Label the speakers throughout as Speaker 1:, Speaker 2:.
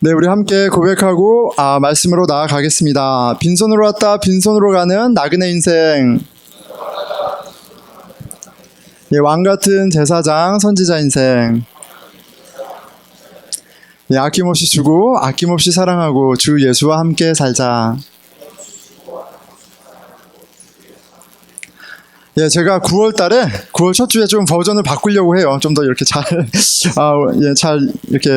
Speaker 1: 네, 우리 함께 고백하고 말씀으로 나아가겠습니다. 빈손으로 왔다 빈손으로 가는 나그네 인생. 예, 왕같은 제사장 선지자 인생. 예, 아낌없이 주고 아낌없이 사랑하고 주 예수와 함께 살자. 예, 제가 9월 첫 주에 좀 버전을 바꾸려고 해요. 좀 더 이렇게 잘 이렇게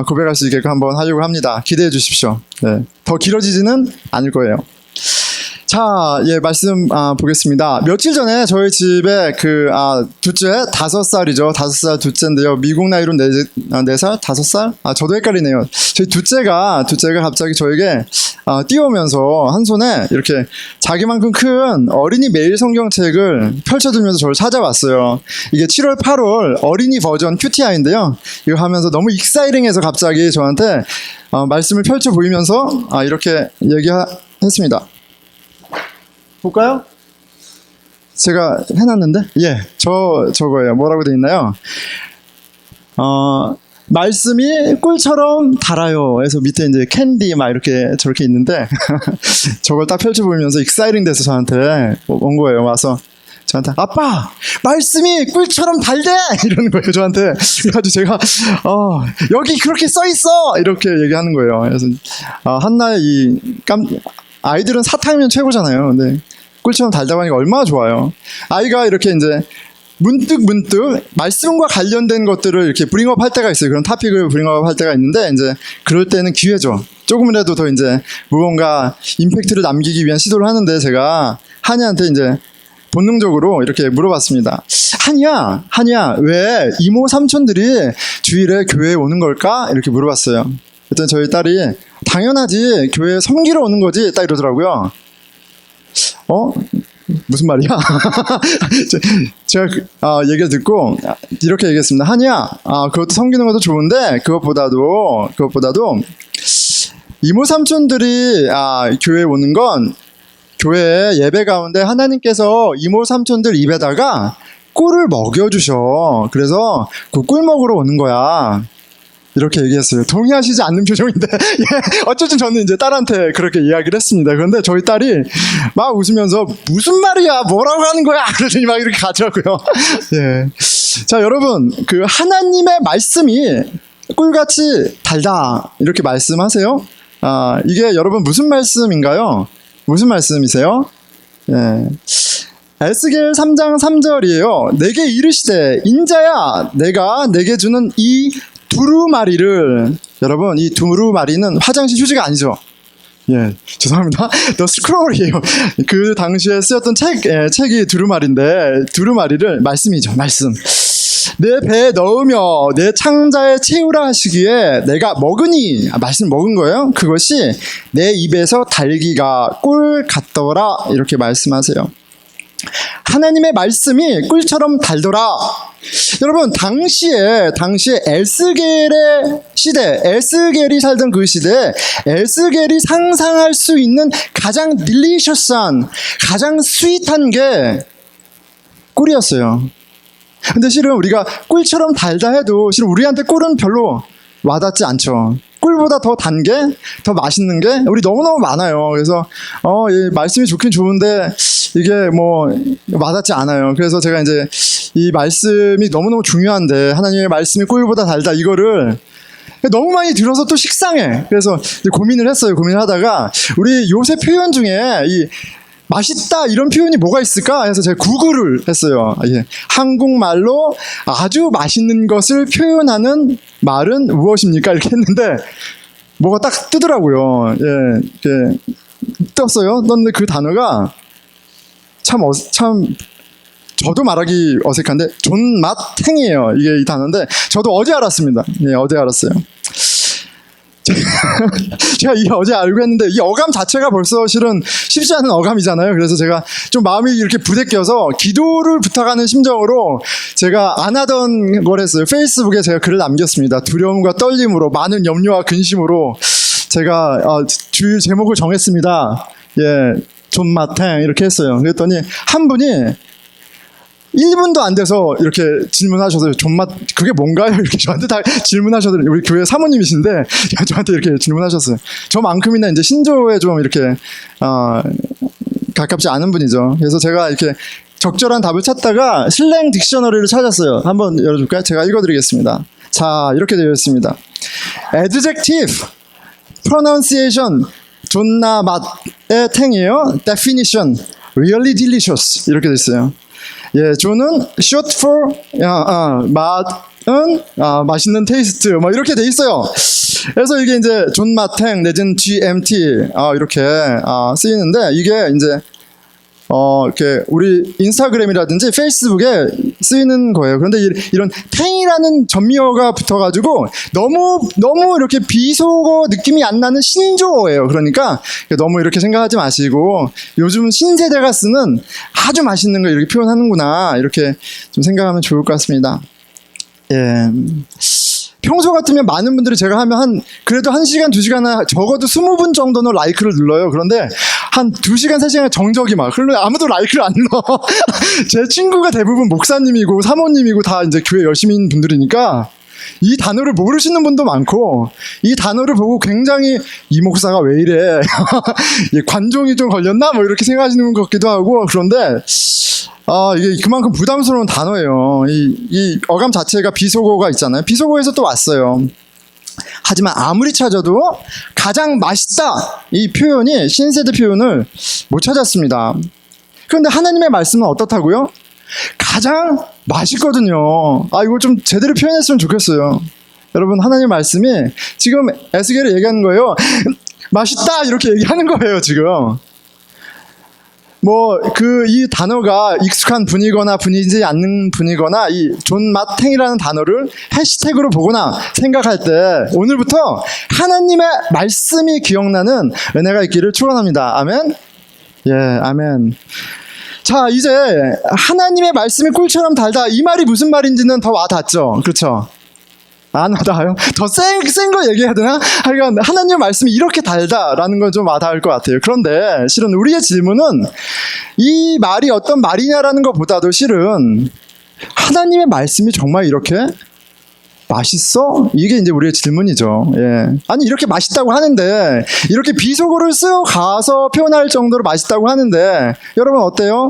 Speaker 1: 고백할 수 있게끔 한번 하려고 합니다. 기대해 주십시오. 네, 더 길어지지는 않을 거예요. 자, 예, 말씀 보겠습니다. 며칠 전에 저희 집에 둘째 5살이죠. 5살 둘째인데요. 미국 나이로 4살? 5살? 저도 헷갈리네요. 저희 둘째가 갑자기 저에게 뛰어오면서 한 손에 이렇게 자기만큼 큰 어린이 매일 성경책을 펼쳐들면서 저를 찾아왔어요. 이게 7월, 8월 어린이 버전 큐티아인데요. 이거 하면서 너무 익사이링해서 갑자기 저한테 말씀을 펼쳐 보이면서 이렇게 얘기했습니다. 볼까요? 제가 해놨는데? 예, 저거예요. 뭐라고 돼 있나요? 말씀이 꿀처럼 달아요. 그래서 밑에 이제 캔디 막 이렇게 저렇게 있는데 저걸 딱 펼쳐보면서 익사이링 돼서 저한테 온 거예요. 와서 저한테 아빠 말씀이 꿀처럼 달대 이러는 거예요. 저한테. 그래가지고 제가 여기 그렇게 써있어 이렇게 얘기하는 거예요. 그래서 한나의 아이들은 사탕이면 최고잖아요. 근데 꿀처럼 달다고 하니까 얼마나 좋아요. 아이가 이렇게 이제 문득 말씀과 관련된 것들을 이렇게 브링업 할 때가 있어요. 그런 토픽을 브링업 할 때가 있는데 이제 그럴 때는 기회죠. 조금이라도 더 이제 무언가 임팩트를 남기기 위한 시도를 하는데 제가 한이한테 이제 본능적으로 이렇게 물어봤습니다. 한이야, 왜 이모 삼촌들이 주일에 교회에 오는 걸까? 이렇게 물어봤어요. 그랬더니 저희 딸이 당연하지, 교회에 섬기러 오는 거지, 딱 이러더라고요. 무슨 말이야? 제가 얘기를 듣고 이렇게 얘기했습니다. 한이야, 그것도 섬기는 것도 좋은데 그것보다도 이모 삼촌들이 교회에 오는 건 교회 예배 가운데 하나님께서 이모 삼촌들 입에다가 꿀을 먹여주셔. 그래서 그 꿀 먹으러 오는 거야. 이렇게 얘기했어요. 동의하시지 않는 표정인데 예, 어쨌든 저는 이제 딸한테 그렇게 이야기를 했습니다. 그런데 저희 딸이 막 웃으면서 무슨 말이야, 뭐라고 하는 거야, 그러더니 막 이렇게 가더라고요. 예. 자, 여러분, 그 하나님의 말씀이 꿀같이 달다 이렇게 말씀하세요. 이게 여러분 무슨 말씀인가요? 무슨 말씀이세요? 예. 에스겔 3장 3절이에요. 내게 이르시되 인자야, 내가 내게 주는 이 두루마리를, 여러분 이 두루마리는 화장실 휴지가 아니죠. 예, 죄송합니다. 더 스크롤이에요. 그 당시에 쓰였던 책이 두루마리인데 두루마리를 말씀이죠. 말씀. 내 배에 넣으며 내 창자에 채우라 하시기에 내가 먹으니, 말씀 먹은 거예요. 그것이 내 입에서 달기가 꿀 같더라 이렇게 말씀하세요. 하나님의 말씀이 꿀처럼 달더라. 여러분, 당시에 에스겔의 시대, 에스겔이 살던 그 시대에 에스겔이 상상할 수 있는 가장 딜리셔스한, 가장 스윗한 게 꿀이었어요. 근데 실은 우리가 꿀처럼 달다 해도 실은 우리한테 꿀은 별로 와닿지 않죠. 꿀보다 더 단 게, 더 맛있는 게 우리 너무너무 많아요. 그래서 이 말씀이 좋긴 좋은데 이게 뭐 와닿지 않아요. 그래서 제가 이제 이 말씀이 너무너무 중요한데 하나님의 말씀이 꿀보다 달다, 이거를 너무 많이 들어서 또 식상해. 그래서 고민을 했어요. 고민을 하다가 우리 요새 표현 중에 이 맛있다 이런 표현이 뭐가 있을까 해서 제가 구글을 했어요. 한국말로 아주 맛있는 것을 표현하는 말은 무엇입니까? 이렇게 했는데 뭐가 딱 뜨더라고요. 예, 떴어요. 떴는데 그 단어가 참 저도 말하기 어색한데 존맛탱이에요. 이게 이 단어인데 저도 어제 알았습니다. 예, 어제 알았어요. 제가 이 어제 알고 했는데 이 어감 자체가 벌써 실은 쉽지 않은 어감이잖아요. 그래서 제가 좀 마음이 이렇게 부대껴서 기도를 부탁하는 심정으로 제가 안 하던 걸 했어요. 페이스북에 제가 글을 남겼습니다. 두려움과 떨림으로, 많은 염려와 근심으로 제가 주일 제목을 정했습니다. 예, 존맛탱 이렇게 했어요. 그랬더니 한 분이 1분도 안 돼서 이렇게 질문하셔서 존맛 그게 뭔가요? 이렇게 저한테 다 질문하셔서 우리 교회 사모님이신데 저한테 이렇게 질문하셨어요. 저만큼이나 이제 신조에 좀 이렇게 가깝지 않은 분이죠. 그래서 제가 이렇게 적절한 답을 찾다가 슬랭 딕셔너리를 찾았어요. 한번 열어줄까요? 제가 읽어드리겠습니다. 자, 이렇게 되어 있습니다. Adjective, pronunciation, 존나 맛의 탱이에요. Definition, really delicious 이렇게 되어 있어요. 예, 존은 short for 맛은 맛있는 테이스트 뭐 이렇게 돼 있어요. 그래서 이게 이제 존맛탱 내지는 GMT 이렇게 쓰이는데 이게 이제 이렇게 우리 인스타그램이라든지 페이스북에 쓰이는 거예요. 그런데 이런 탱이라는 전미어가 붙어가지고 너무 이렇게 비속어 느낌이 안 나는 신조어예요. 그러니까 너무 이렇게 생각하지 마시고 요즘 신세대가 쓰는 아주 맛있는 거 이렇게 표현하는구나 이렇게 좀 생각하면 좋을 것 같습니다. 예. 평소 같으면 많은 분들이 제가 하면 그래도 1시간, 2시간, 적어도 20분 정도는 라이크를 눌러요. 그런데 한 2시간, 3시간 정적이 막 흘러요. 아무도 라이크를 안 눌러. 제 친구가 대부분 목사님이고 사모님이고 다 이제 교회 열심인 분들이니까 이 단어를 모르시는 분도 많고 이 단어를 보고 굉장히 이 목사가 왜 이래 관종이 좀 걸렸나 뭐 이렇게 생각하시는 것 같기도 하고 그런데 이게 그만큼 부담스러운 단어예요. 이 어감 자체가 비속어가 있잖아요. 비속어에서 또 왔어요. 하지만 아무리 찾아도 가장 맛있다 이 표현이 신세대 표현을 못 찾았습니다. 그런데 하나님의 말씀은 어떻다고요? 가장 맛있거든요. 이거 좀 제대로 표현했으면 좋겠어요. 여러분 하나님의 말씀이 지금 에스겔이 얘기하는 거예요. 맛있다 이렇게 얘기하는 거예요 지금. 이 단어가 익숙한 분이거나 분이지 않는 분이거나 이 존맛탱이라는 단어를 해시태그로 보거나 생각할 때 오늘부터 하나님의 말씀이 기억나는 은혜가 있기를 축원합니다. 아멘. 예, 아멘. 자, 이제 하나님의 말씀이 꿀처럼 달다 이 말이 무슨 말인지는 더 와닿죠. 그렇죠? 안 와닿아요? 더 센 거 얘기해야 되나? 하여간 하나님의 말씀이 이렇게 달다라는 건 좀 와닿을 것 같아요. 그런데 실은 우리의 질문은 이 말이 어떤 말이냐라는 것보다도 실은 하나님의 말씀이 정말 이렇게 맛있어? 이게 이제 우리의 질문이죠. 예. 아니 이렇게 맛있다고 하는데 이렇게 비속어를 쓰어가서 표현할 정도로 맛있다고 하는데 여러분 어때요?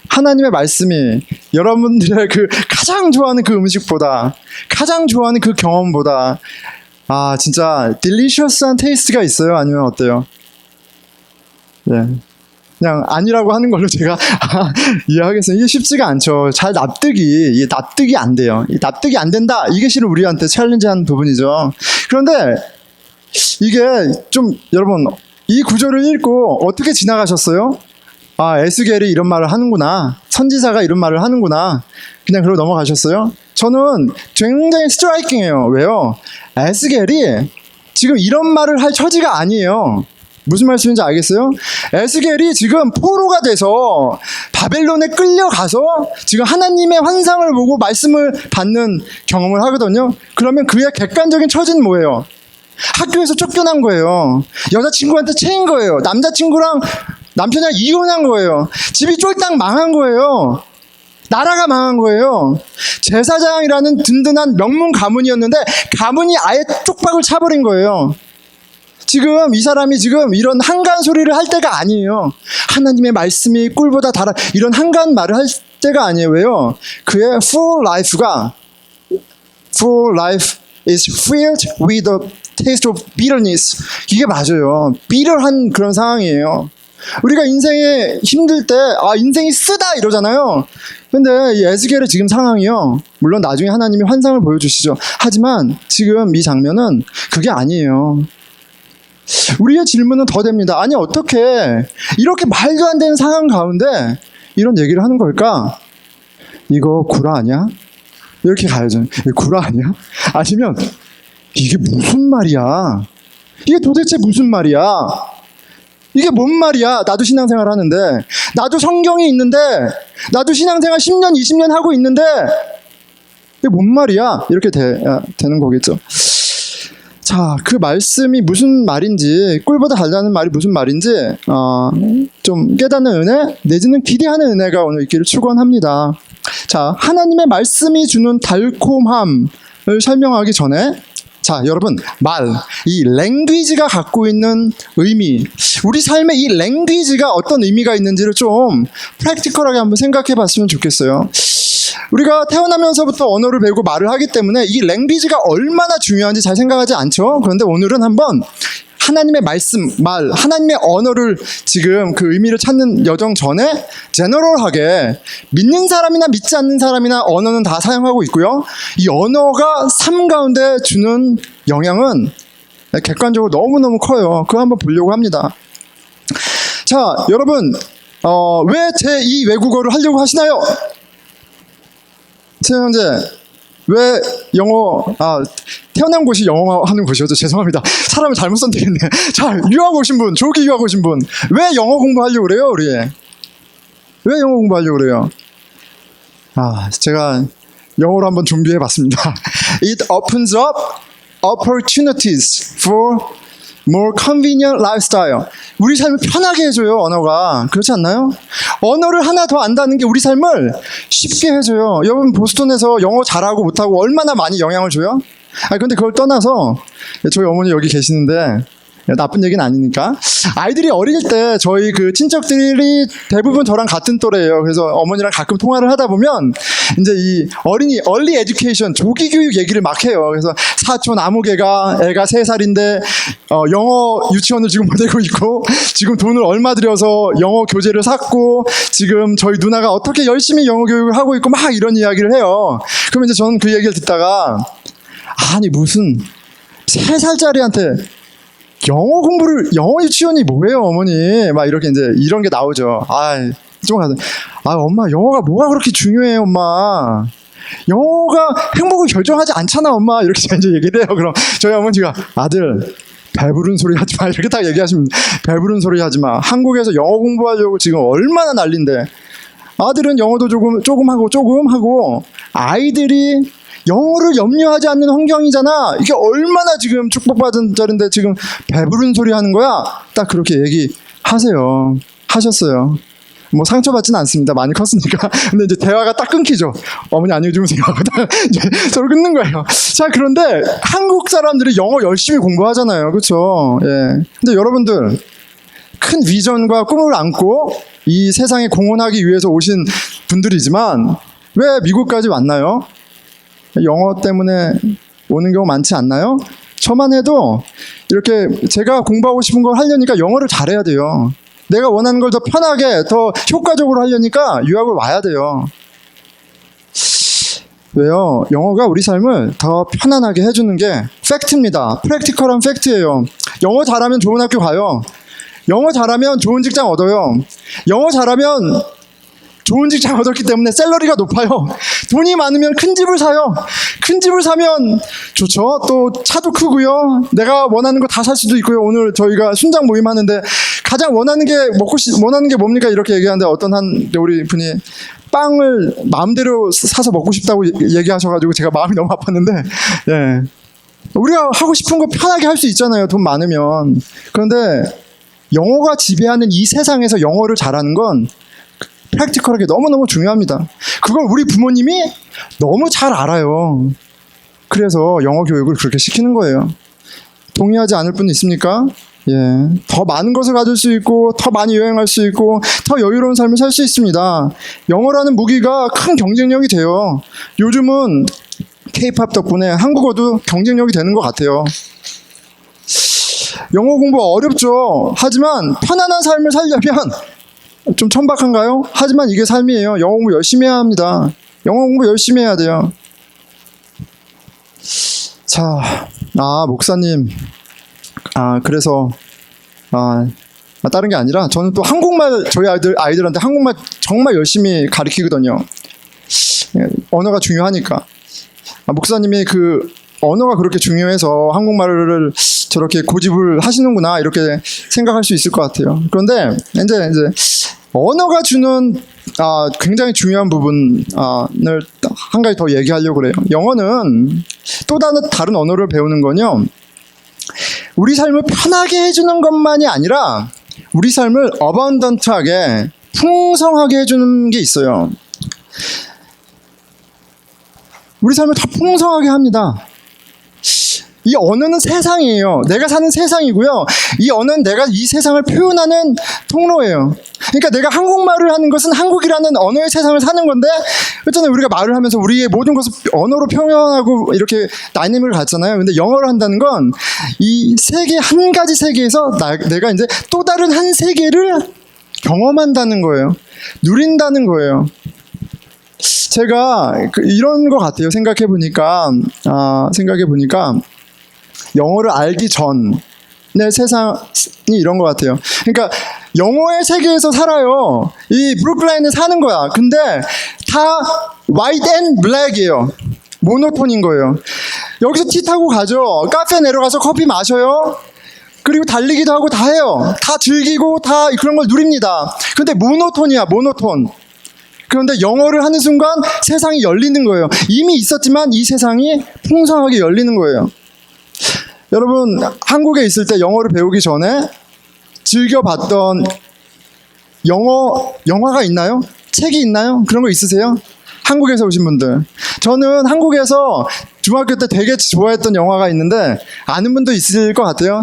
Speaker 1: 하나님의 말씀이 여러분들의 그 가장 좋아하는 그 음식보다 가장 좋아하는 그 경험보다 진짜 딜리셔스한 테이스트가 있어요? 아니면 어때요? 예. 그냥 아니라고 하는 걸로 제가 이해하겠습니다. 이게 쉽지가 않죠. 잘 납득이 안 돼요. 이 납득이 안 된다. 이게 실은 우리한테 챌린지한 부분이죠. 그런데 이게 좀 여러분 이 구절을 읽고 어떻게 지나가셨어요? 에스겔이 이런 말을 하는구나. 선지자가 이런 말을 하는구나. 그냥 그러고 넘어가셨어요? 저는 굉장히 스트라이킹해요. 왜요? 에스겔이 지금 이런 말을 할 처지가 아니에요. 무슨 말씀인지 알겠어요? 에스겔이 지금 포로가 돼서 바벨론에 끌려가서 지금 하나님의 환상을 보고 말씀을 받는 경험을 하거든요. 그러면 그의 객관적인 처지는 뭐예요? 학교에서 쫓겨난 거예요. 여자친구한테 채인 거예요. 남자친구랑 남편이랑 이혼한 거예요. 집이 쫄딱 망한 거예요. 나라가 망한 거예요. 제사장이라는 든든한 명문 가문이었는데 가문이 아예 쪽박을 차버린 거예요. 지금 이 사람이 지금 이런 한가한 소리를 할 때가 아니에요. 하나님의 말씀이 꿀보다 달아 이런 한가한 말을 할 때가 아니에요. 왜요? 그의 full life is filled with the taste of bitterness. 이게 맞아요. 비열한 그런 상황이에요. 우리가 인생에 힘들 때 인생이 쓰다 이러잖아요. 근데 이 에스겔의 지금 상황이요. 물론 나중에 하나님이 환상을 보여주시죠. 하지만 지금 이 장면은 그게 아니에요. 우리의 질문은 더 됩니다. 아니 어떻게 이렇게 말도 안 되는 상황 가운데 이런 얘기를 하는 걸까? 이거 구라 아니야? 이렇게 가야죠. 이거 구라 아니야? 아니면 이게 무슨 말이야? 이게 도대체 무슨 말이야? 이게 뭔 말이야? 나도 신앙생활 하는데 나도 성경이 있는데 나도 신앙생활 10년 20년 하고 있는데 이게 뭔 말이야? 이렇게 되는 거겠죠. 자, 그 말씀이 무슨 말인지, 꿀보다 달다는 말이 무슨 말인지 좀 깨닫는 은혜 내지는 기대하는 은혜가 오늘 있기를 축원합니다. 자, 하나님의 말씀이 주는 달콤함을 설명하기 전에, 자, 여러분, 이 랭귀지가 갖고 있는 의미, 우리 삶에 이 랭귀지가 어떤 의미가 있는지를 좀 프랙티컬하게 한번 생각해 봤으면 좋겠어요. 우리가 태어나면서부터 언어를 배우고 말을 하기 때문에 이 랭귀지가 얼마나 중요한지 잘 생각하지 않죠? 그런데 오늘은 한번 하나님의 말씀, 하나님의 언어를 지금 그 의미를 찾는 여정 전에 제너럴하게 믿는 사람이나 믿지 않는 사람이나 언어는 다 사용하고 있고요. 이 언어가 삶 가운데 주는 영향은 객관적으로 너무너무 커요. 그거 한번 보려고 합니다. 자, 여러분, 왜 제2 외국어를 하려고 하시나요? 세영 형제, 왜 영어, 태어난 곳이 영어 하는 곳이었죠. 죄송합니다. 사람을 잘못 선택했네. 자, 유학 오신 분, 조기 유학 오신 분, 왜 영어 공부하려고 그래요, 우리? 왜 영어 공부하려고 그래요? 제가 영어로 한번 준비해 봤습니다. It opens up opportunities for more convenient lifestyle. 우리 삶을 편하게 해줘요, 언어가. 그렇지 않나요? 언어를 하나 더 안다는 게 우리 삶을 쉽게 해줘요. 여러분, 보스턴에서 영어 잘하고 못하고 얼마나 많이 영향을 줘요? 근데 그걸 떠나서, 저희 어머니 여기 계시는데, 나쁜 얘기는 아니니까. 아이들이 어릴 때 저희 그 친척들이 대부분 저랑 같은 또래예요. 그래서 어머니랑 가끔 통화를 하다 보면 이제 이 어린이 얼리 에듀케이션 조기 교육 얘기를 막 해요. 그래서 사촌 아무개가 애가 3살인데 영어 유치원을 지금 보내고 있고 지금 돈을 얼마 들여서 영어 교재를 샀고 지금 저희 누나가 어떻게 열심히 영어 교육을 하고 있고 막 이런 이야기를 해요. 그러면 이제 저는 그 얘기를 듣다가 아니 무슨 3살짜리한테 영어 유치원이 뭐예요, 어머니? 막 이렇게 이제 이런 게 나오죠. 좀 가서, 엄마, 영어가 뭐가 그렇게 중요해, 엄마? 영어가 행복을 결정하지 않잖아, 엄마. 이렇게 이제 얘기를 해요. 그럼 저희 어머니가, 아들, 배부른 소리 하지 마. 이렇게 딱 얘기하시면, 배부른 소리 하지 마. 한국에서 영어 공부하려고 지금 얼마나 난린데. 아들은 영어도 조금 하고, 아이들이 영어를 염려하지 않는 환경이잖아. 이게 얼마나 지금 축복받은 자리인데 지금 배부른 소리 하는 거야? 딱 그렇게 하셨어요. 뭐 상처받지는 않습니다. 많이 컸으니까. 근데 이제 대화가 딱 끊기죠. 어머니 안녕히 주무세요 하고 딱 이제 서로 끊는 거예요. 자, 그런데 한국 사람들이 영어 열심히 공부하잖아요. 그렇죠? 예. 근데 여러분들 큰 비전과 꿈을 안고 이 세상에 공헌하기 위해서 오신 분들이지만 왜 미국까지 왔나요? 영어 때문에 오는 경우 많지 않나요? 저만 해도 이렇게 제가 공부하고 싶은 걸 하려니까 영어를 잘해야 돼요. 내가 원하는 걸 더 편하게, 더 효과적으로 하려니까 유학을 와야 돼요. 왜요? 영어가 우리 삶을 더 편안하게 해주는 게 팩트입니다. 프랙티컬한 팩트예요. 영어 잘하면 좋은 학교 가요. 영어 잘하면 좋은 직장 얻어요. 영어 잘하면 좋은 직장 얻었기 때문에 샐러리가 높아요. 돈이 많으면 큰 집을 사요. 큰 집을 사면 좋죠. 또 차도 크고요. 내가 원하는 거 다 살 수도 있고요. 오늘 저희가 순장 모임 하는데 가장 원하는 게 뭡니까? 이렇게 얘기하는데 어떤 우리 분이 빵을 마음대로 사서 먹고 싶다고 얘기하셔가지고 제가 마음이 너무 아팠는데, 예. 우리가 하고 싶은 거 편하게 할 수 있잖아요. 돈 많으면. 그런데 영어가 지배하는 이 세상에서 영어를 잘하는 건 프랙티컬하게 너무너무 중요합니다. 그걸 우리 부모님이 너무 잘 알아요. 그래서 영어 교육을 그렇게 시키는 거예요. 동의하지 않을 분 있습니까? 예, 더 많은 것을 가질 수 있고 더 많이 여행할 수 있고 더 여유로운 삶을 살 수 있습니다. 영어라는 무기가 큰 경쟁력이 돼요. 요즘은 K-팝 덕분에 한국어도 경쟁력이 되는 것 같아요. 영어 공부 어렵죠. 하지만 편안한 삶을 살려면 좀 천박한가요? 하지만 이게 삶이에요. 영어 공부 열심히 해야 합니다. 영어 공부 열심히 해야 돼요. 자, 목사님. 그래서, 다른 게 아니라 저는 또 한국말, 저희 아이들한테 한국말 정말 열심히 가르치거든요. 언어가 중요하니까. 목사님이 그 언어가 그렇게 중요해서 한국말을 저렇게 고집을 하시는구나 이렇게 생각할 수 있을 것 같아요. 그런데 이제 언어가 주는 굉장히 중요한 부분을 한 가지 더 얘기하려고 그래요. 영어는 또 다른 언어를 배우는 건요. 우리 삶을 편하게 해주는 것만이 아니라 우리 삶을 어번던트하게 풍성하게 해주는 게 있어요. 우리 삶을 다 풍성하게 합니다. 이 언어는 세상이에요. 내가 사는 세상이고요. 이 언어는 내가 이 세상을 표현하는 통로예요. 그러니까 내가 한국말을 하는 것은 한국이라는 언어의 세상을 사는 건데, 그렇잖아요. 우리가 말을 하면서 우리의 모든 것을 언어로 표현하고 이렇게 다이내믹을 갖잖아요. 근데 영어를 한다는 건 이 세계, 한 가지 세계에서 내가 이제 또 다른 한 세계를 경험한다는 거예요. 누린다는 거예요. 제가 이런 것 같아요. 생각해 보니까 영어를 알기 전의 세상이 이런 것 같아요. 그러니까 영어의 세계에서 살아요. 이 브루클라인에 사는 거야. 근데 다 white and black이에요. 모노톤인 거예요. 여기서 티 타고 가죠. 카페 내려가서 커피 마셔요. 그리고 달리기도 하고 다 해요. 다 즐기고 다 그런 걸 누립니다. 근데 모노톤이야, 모노톤. 그런데 영어를 하는 순간 세상이 열리는 거예요. 이미 있었지만 이 세상이 풍성하게 열리는 거예요. 여러분, 한국에 있을 때 영어를 배우기 전에 즐겨봤던 영화가 있나요? 책이 있나요? 그런 거 있으세요? 한국에서 오신 분들. 저는 한국에서 중학교 때 되게 좋아했던 영화가 있는데 아는 분도 있을 것 같아요.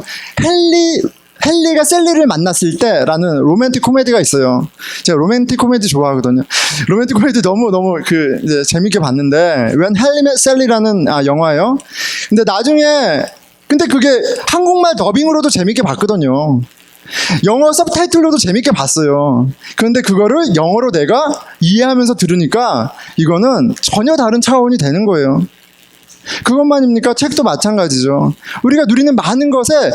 Speaker 1: 헨리가 셀리를 만났을 때라는 로맨틱 코미디가 있어요. 제가 로맨틱 코미디 좋아하거든요. 로맨틱 코미디 너무 이제 재밌게 봤는데, When Harry Met Sally라는 영화예요. 근데 그게 한국말 더빙으로도 재밌게 봤거든요. 영어 서브타이틀로도 재밌게 봤어요. 그런데 그거를 영어로 내가 이해하면서 들으니까 이거는 전혀 다른 차원이 되는 거예요. 그것만입니까? 책도 마찬가지죠. 우리가 누리는 많은 것에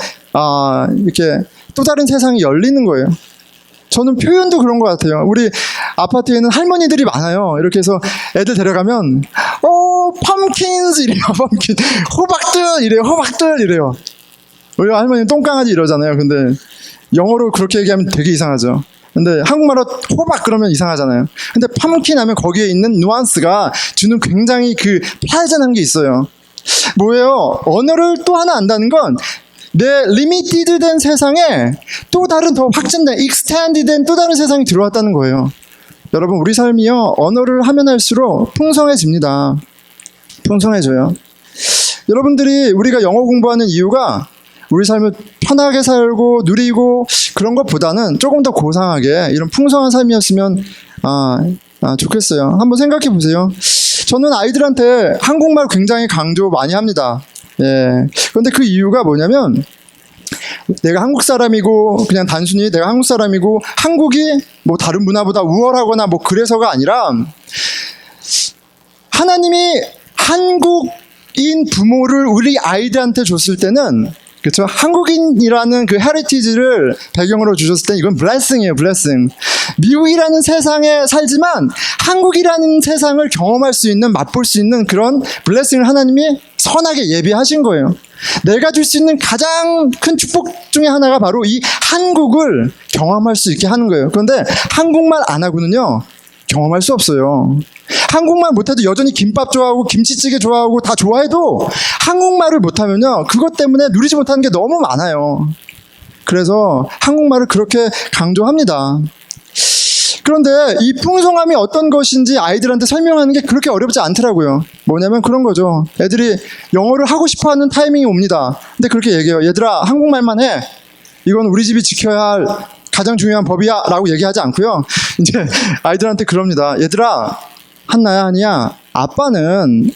Speaker 1: 이렇게 또 다른 세상이 열리는 거예요. 저는 표현도 그런 것 같아요. 우리 아파트에는 할머니들이 많아요. 이렇게 해서 애들 데려가면 펌킨스 이래요. 펌킨. 호박들 이래요. 우리 할머니는 똥강아지 이러잖아요. 근데 영어로 그렇게 얘기하면 되게 이상하죠. 근데 한국말로 호박 그러면 이상하잖아요. 근데 펌킨 하면 거기에 있는 누안스가 주는 굉장히 플레저한 게 있어요. 뭐예요? 언어를 또 하나 안다는 건 내 리미티드 된 세상에 또 다른 더 확장된, 익스텐드 된 또 다른 세상이 들어왔다는 거예요. 여러분, 우리 삶이요, 언어를 하면 할수록 풍성해집니다. 풍성해져요. 여러분들이 우리가 영어 공부하는 이유가 우리 삶을 편하게 살고 누리고 그런 것보다는 조금 더 고상하게 이런 풍성한 삶이었으면 좋겠어요. 한번 생각해 보세요. 저는 아이들한테 한국말 굉장히 강조 많이 합니다. 예. 그런데 그 이유가 뭐냐면, 내가 한국 사람이고 그냥 단순히 내가 한국 사람이고 한국이 뭐 다른 문화보다 우월하거나 뭐 그래서가 아니라, 하나님이 한국인 부모를 우리 아이들한테 줬을 때는, 그렇죠? 한국인이라는 그 헤리티지를 배경으로 주셨을 때 이건 블레싱이에요, 블레싱. 미국이라는 세상에 살지만 한국이라는 세상을 경험할 수 있는, 맛볼 수 있는 그런 블레싱을 하나님이 선하게 예비하신 거예요. 내가 줄 수 있는 가장 큰 축복 중에 하나가 바로 이 한국을 경험할 수 있게 하는 거예요. 그런데 한국말 안 하고는요, 경험할 수 없어요. 한국말 못해도 여전히 김밥 좋아하고 김치찌개 좋아하고 다 좋아해도 한국말을 못하면요, 그것 때문에 누리지 못하는 게 너무 많아요. 그래서 한국말을 그렇게 강조합니다. 그런데 이 풍성함이 어떤 것인지 아이들한테 설명하는 게 그렇게 어렵지 않더라고요. 뭐냐면 그런 거죠. 애들이 영어를 하고 싶어하는 타이밍이 옵니다. 근데 그렇게 얘기해요. 얘들아, 한국말만 해. 이건 우리 집이 지켜야 할 가장 중요한 법이야 라고 얘기하지 않고요. 이제 아이들한테 그럽니다. 얘들아, 한나야, 한이야, 아빠는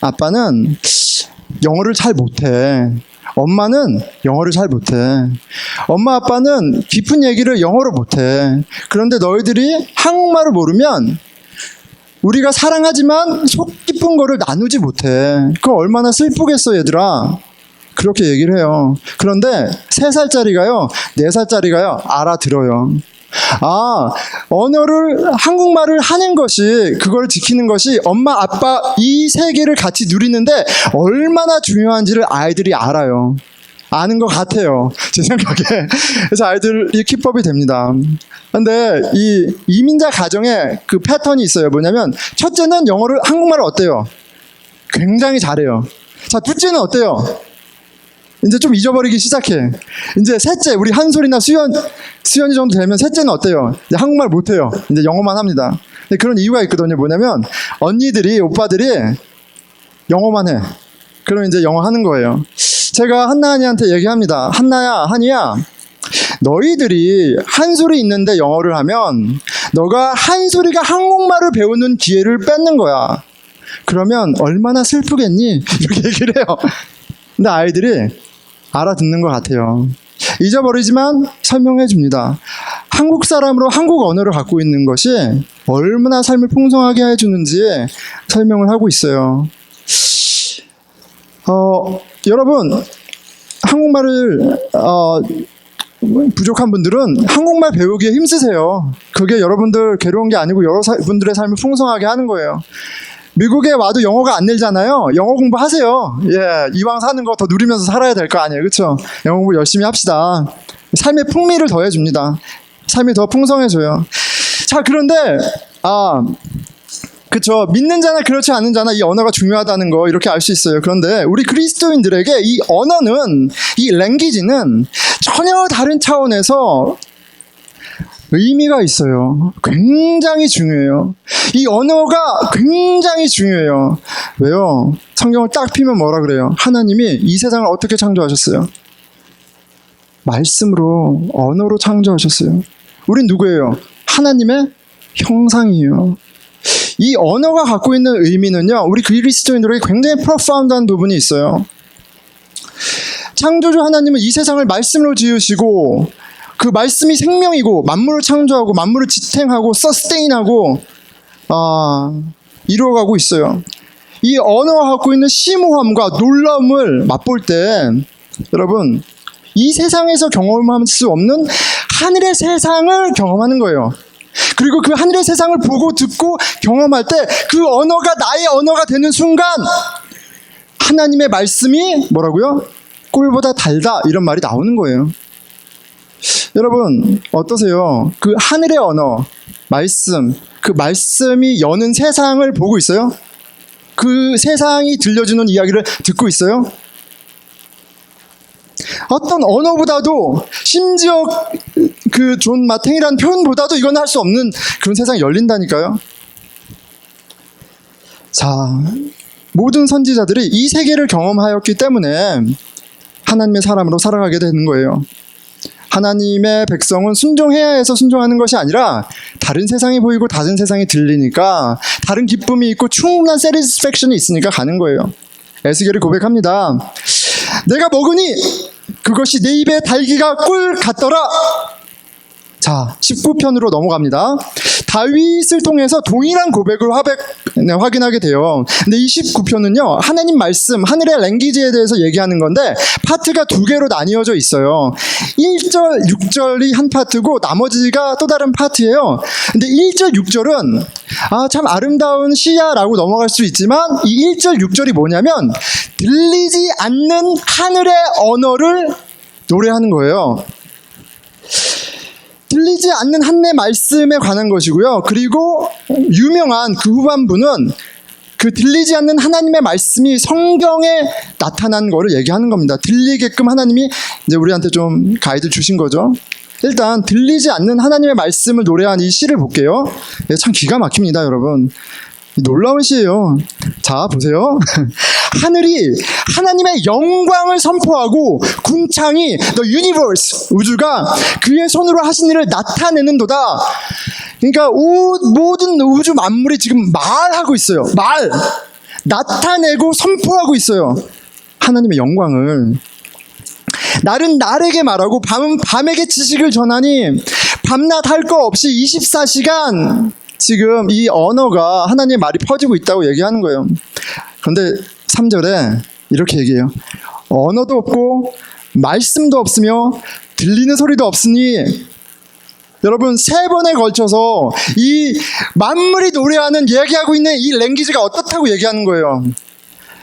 Speaker 1: 영어를 잘 못해. 엄마는 영어를 잘 못해. 엄마 아빠는 깊은 얘기를 영어로 못해. 그런데 너희들이 한국말을 모르면 우리가 사랑하지만 속 깊은 거를 나누지 못해. 그거 얼마나 슬프겠어, 얘들아. 그렇게 얘기를 해요. 그런데 3살짜리가요, 4살짜리가요, 알아들어요. 언어를, 한국말을 하는 것이, 그걸 지키는 것이 엄마, 아빠 이 세계를 같이 누리는데 얼마나 중요한지를 아이들이 알아요. 아는 것 같아요, 제 생각에. 그래서 아이들이 키법이 됩니다. 근데 이 이민자 가정에 그 패턴이 있어요. 뭐냐면, 첫째는 한국말을 어때요? 굉장히 잘해요. 자, 둘째는 어때요? 이제 좀 잊어버리기 시작해. 이제 셋째, 우리 한솔이나 수연이 정도 되면 셋째는 어때요? 이제 한국말 못해요. 이제 영어만 합니다. 근데 그런 이유가 있거든요. 뭐냐면 언니들이, 오빠들이 영어만 해. 그럼 이제 영어 하는 거예요. 제가 한나한이한테 얘기합니다. 한나야, 한이야, 너희들이 한솔이 있는데 영어를 하면 너가 한솔이가 한국말을 배우는 기회를 뺏는 거야. 그러면 얼마나 슬프겠니? 이렇게 얘기를 해요. 근데 아이들이 알아듣는 것 같아요. 잊어버리지만 설명해 줍니다. 한국 사람으로 한국 언어를 갖고 있는 것이 얼마나 삶을 풍성하게 해주는지 설명을 하고 있어요. 여러분, 한국말을 부족한 분들은 한국말 배우기에 힘쓰세요. 그게 여러분들 괴로운 게 아니고 여러분들의 삶을 풍성하게 하는 거예요. 미국에 와도 영어가 안 늘잖아요. 영어 공부하세요. 예, 이왕 사는 거 더 누리면서 살아야 될 거 아니에요. 그렇죠? 영어 공부 열심히 합시다. 삶의 풍미를 더해줍니다. 삶이 더 풍성해져요. 자, 그런데 그쵸, 믿는 자나 그렇지 않은 자나 이 언어가 중요하다는 거 이렇게 알 수 있어요. 그런데 우리 그리스도인들에게 이 언어는, 이 랭귀지는 전혀 다른 차원에서 의미가 있어요. 굉장히 중요해요. 이 언어가 굉장히 중요해요. 왜요? 성경을 딱 피면 뭐라 그래요? 하나님이 이 세상을 어떻게 창조하셨어요? 말씀으로, 언어로 창조하셨어요. 우린 누구예요? 하나님의 형상이에요. 이 언어가 갖고 있는 의미는요, 우리 그리스도인들에게 굉장히 프로파운드한 부분이 있어요. 창조주 하나님은 이 세상을 말씀으로 지으시고 그 말씀이 생명이고 만물을 창조하고 만물을 지탱하고 서스테인하고 이루어가고 있어요. 이 언어가 갖고 있는 심오함과 놀라움을 맛볼 때 여러분, 이 세상에서 경험할 수 없는 하늘의 세상을 경험하는 거예요. 그리고 그 하늘의 세상을 보고 듣고 경험할 때 그 언어가 나의 언어가 되는 순간 하나님의 말씀이 뭐라고요? 꿀보다 달다, 이런 말이 나오는 거예요. 여러분 어떠세요? 그 하늘의 언어, 말씀, 그 말씀이 여는 세상을 보고 있어요? 그 세상이 들려주는 이야기를 듣고 있어요? 어떤 언어보다도, 심지어 그 존 마탱이라는 표현보다도 이건 할 수 없는 그런 세상이 열린다니까요. 자, 모든 선지자들이 이 세계를 경험하였기 때문에 하나님의 사람으로 살아가게 되는 거예요. 하나님의 백성은 순종해야 해서 순종하는 것이 아니라 다른 세상이 보이고 다른 세상이 들리니까, 다른 기쁨이 있고 충분한 세티스팩션이 있으니까 가는 거예요. 에스겔이 고백합니다. 내가 먹으니 그것이 내 입에 달기가 꿀 같더라. 자, 19편으로 넘어갑니다. 다윗을 통해서 동일한 고백을 확인하게 돼요. 근데 이 19편은요, 하나님 말씀, 하늘의 랭귀지에 대해서 얘기하는 건데 파트가 두 개로 나뉘어져 있어요. 1절, 6절이 한 파트고 나머지가 또 다른 파트예요. 근데 1절, 6절은 참 아름다운 시야 라고 넘어갈 수 있지만, 이 1절, 6절이 뭐냐면 들리지 않는 하늘의 언어를 노래하는 거예요. 들리지 않는 하나님의 말씀에 관한 것이고요. 그리고 유명한 그 후반부는 그 들리지 않는 하나님의 말씀이 성경에 나타난 거를 얘기하는 겁니다. 들리게끔 하나님이 이제 우리한테 좀 가이드 주신 거죠. 일단 들리지 않는 하나님의 말씀을 노래한 이 시를 볼게요. 참 기가 막힙니다, 여러분. 놀라운 시예요. 자, 보세요. 하늘이 하나님의 영광을 선포하고 궁창이 the universe, 우주가 그의 손으로 하신 일을 나타내는도다. 그러니까 모든 우주 만물이 지금 말하고 있어요. 나타내고 선포하고 있어요. 하나님의 영광을. 날은 날에게 말하고 밤은 밤에게 지식을 전하니 밤낮 할 거 없이 24시간 지금 이 언어가 하나님의 말이 퍼지고 있다고 얘기하는 거예요. 그런데 3절에 이렇게 얘기해요. 언어도 없고 말씀도 없으며 들리는 소리도 없으니, 여러분, 3번에 걸쳐서 이 만물이 노래하는, 얘기하고 있는 이 랭귀지가 어떻다고 얘기하는 거예요.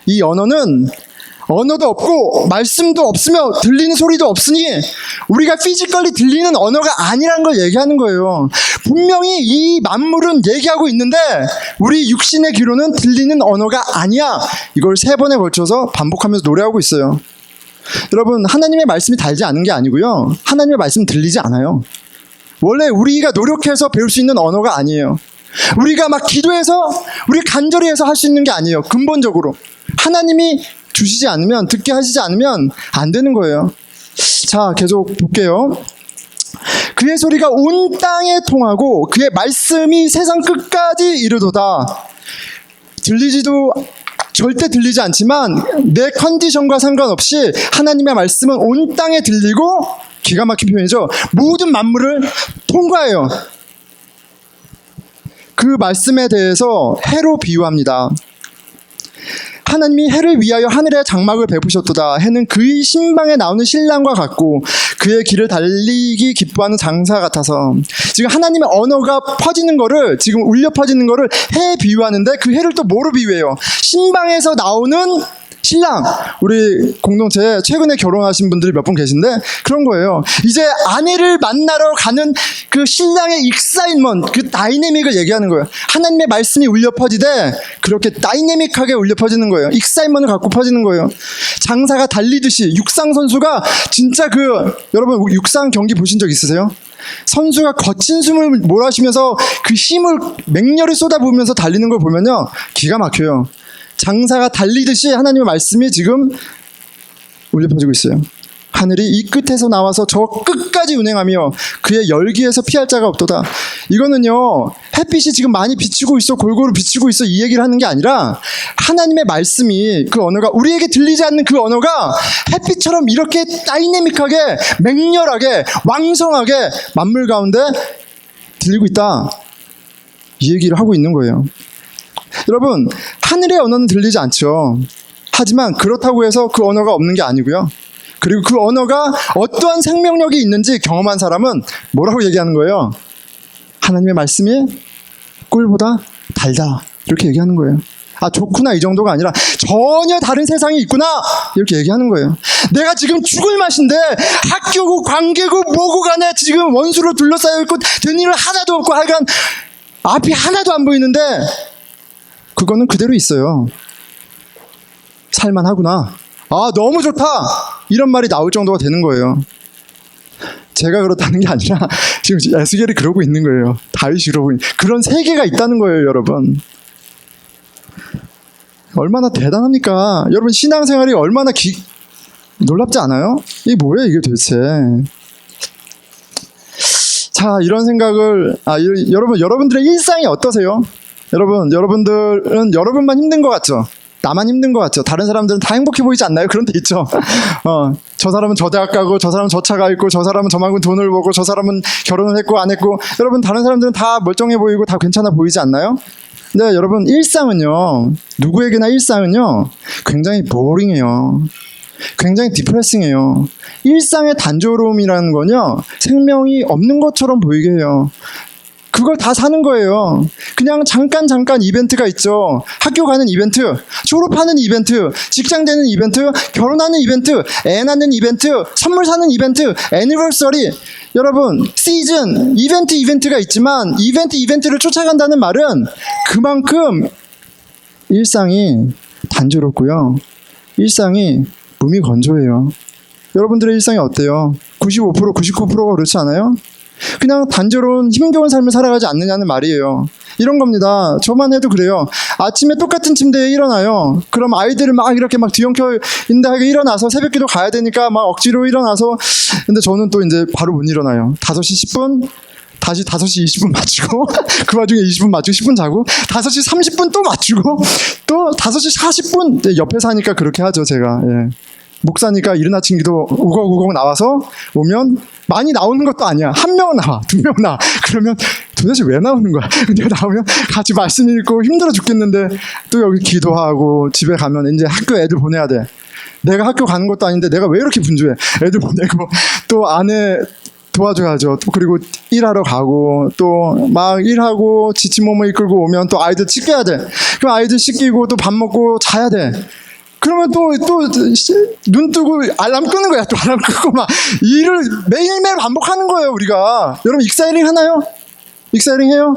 Speaker 1: 이 언어는 언어도 없고 말씀도 없으며 들리는 소리도 없으니 우리가 피지컬리 들리는 언어가 아니라는 걸 얘기하는 거예요. 분명히 이 만물은 얘기하고 있는데 우리 육신의 귀로는 들리는 언어가 아니야. 이걸 3번에 걸쳐서 반복하면서 노래하고 있어요. 여러분, 하나님의 말씀이 달지 않은 게 아니고요. 하나님의 말씀 들리지 않아요. 원래 우리가 노력해서 배울 수 있는 언어가 아니에요. 우리가 막 기도해서, 우리 간절히 해서 할 수 있는 게 아니에요. 근본적으로. 하나님이 주시지 않으면, 듣게 하시지 않으면 안 되는 거예요. 자, 계속 볼게요. 그의 소리가 온 땅에 통하고 그의 말씀이 세상 끝까지 이르도다. 절대 들리지 않지만 내 컨디션과 상관없이 하나님의 말씀은 온 땅에 들리고, 기가 막힌 표현이죠. 모든 만물을 통과해요. 그 말씀에 대해서 해로 비유합니다. 하나님이 해를 위하여 하늘에 장막을 베푸셨도다. 해는 그의 신방에 나오는 신랑과 같고 그의 길을 달리기 기뻐하는 장사 같아서. 지금 하나님의 언어가 퍼지는 거를, 지금 울려 퍼지는 거를 해에 비유하는데, 그 해를 또 뭐로 비유해요? 신방에서 나오는 신랑. 우리 공동체에 최근에 결혼하신 분들이 몇 분 계신데 그런 거예요. 이제 아내를 만나러 가는 그 신랑의 익사이먼트, 그 다이내믹을 얘기하는 거예요. 하나님의 말씀이 울려 퍼지되 그렇게 다이내믹하게 울려 퍼지는 거예요. 익사이먼트를 갖고 퍼지는 거예요. 장사가 달리듯이. 육상 선수가 진짜 여러분 육상 경기 보신 적 있으세요? 선수가 거친 숨을 몰아쉬면서 그 힘을 맹렬히 쏟아부으면서 달리는 걸 보면요, 기가 막혀요. 장사가 달리듯이 하나님의 말씀이 지금 울려 퍼지고 있어요. 하늘이 이 끝에서 나와서 저 끝까지 운행하며 그의 열기에서 피할 자가 없도다. 이거는요, 햇빛이 지금 많이 비치고 있어, 골고루 비치고 있어, 이 얘기를 하는 게 아니라 하나님의 말씀이, 그 언어가, 우리에게 들리지 않는 그 언어가 햇빛처럼 이렇게 다이내믹하게, 맹렬하게, 왕성하게 만물 가운데 들리고 있다, 이 얘기를 하고 있는 거예요. 여러분, 하늘의 언어는 들리지 않죠. 하지만 그렇다고 해서 그 언어가 없는 게 아니고요. 그리고 그 언어가 어떠한 생명력이 있는지 경험한 사람은 뭐라고 얘기하는 거예요? 하나님의 말씀이 꿀보다 달다, 이렇게 얘기하는 거예요. 아, 좋구나, 이 정도가 아니라 전혀 다른 세상이 있구나, 이렇게 얘기하는 거예요. 내가 지금 죽을 맛인데 학교고 관계고 뭐고 간에 지금 원수로 둘러싸여 있고 된 일은 하나도 없고 하여간 앞이 하나도 안 보이는데 그거는 그대로 있어요. 살만하구나, 아 너무 좋다, 이런 말이 나올 정도가 되는 거예요. 제가 그렇다는 게 아니라 지금 에스겔이 그러고 있는 거예요. 다윗이 그러고 있는, 그런 세계가 있다는 거예요. 여러분, 얼마나 대단합니까? 여러분, 신앙생활이 얼마나 놀랍지 않아요? 이게 뭐예요 이게 도대체? 자, 이런 생각을, 여러분들의 일상이 어떠세요? 여러분들은 여러분만 힘든 것 같죠? 나만 힘든 것 같죠? 다른 사람들은 다 행복해 보이지 않나요? 그런 데 있죠. 저 사람은 저 대학 가고, 저 사람은 저 차가 있고, 저 사람은 저만큼 돈을 벌고, 저 사람은 결혼을 했고 안 했고. 여러분, 다른 사람들은 다 멀쩡해 보이고 다 괜찮아 보이지 않나요? 근데 여러분, 일상은요, 누구에게나 일상은요, 굉장히 보링해요. 굉장히 디프레싱해요. 일상의 단조로움이라는 건요, 생명이 없는 것처럼 보이게 해요. 그걸 다 사는 거예요. 그냥 잠깐 이벤트가 있죠. 학교 가는 이벤트, 졸업하는 이벤트, 직장 되는 이벤트, 결혼하는 이벤트, 애 낳는 이벤트, 선물 사는 이벤트, 애니버서리. 여러분, 시즌, 이벤트가 있지만 이벤트를 쫓아간다는 말은 그만큼 일상이 단조롭고요, 일상이 몸이 건조해요. 여러분들의 일상이 어때요? 95%, 99%가 그렇지 않아요? 그냥 단조로운 힘겨운 삶을 살아가지 않느냐는 말이에요. 이런 겁니다. 저만 해도 그래요. 아침에 똑같은 침대에 일어나요. 그럼 아이들을 막 이렇게 막 뒤엉켜 있는데 일어나서 새벽기도 가야 되니까 막 억지로 일어나서, 근데 저는 또 이제 바로 못 일어나요. 5시 10분 다시 5시 20분 맞추고 그 와중에 20분 맞추고 10분 자고 5시 30분 또 맞추고 또 5시 40분, 옆에 사니까 그렇게 하죠 제가. 예. 목사니까 이른 아침 기도 우걱우걱 나와서 오면 많이 나오는 것도 아니야. 한 명은 나와, 2명 나와. 그러면 도대체 왜 나오는 거야? 근데 나오면 같이 말씀 읽고 힘들어 죽겠는데 또 여기 기도하고 집에 가면 이제 학교 애들 보내야 돼. 내가 학교 가는 것도 아닌데 내가 왜 이렇게 분주해? 애들 보내고 또 아내 도와줘야죠. 또 그리고 일하러 가고 또 막 일하고 지친 몸을 이끌고 오면 또 아이들 씻겨야 돼. 그럼 아이들 씻기고 또 밥 먹고 자야 돼. 그러면 또 눈 뜨고 알람 끄는 거야. 또 알람 끄고 막 일을 매일매일 반복하는 거예요, 우리가. 여러분, 익사이링 하나요? 익사이링 해요?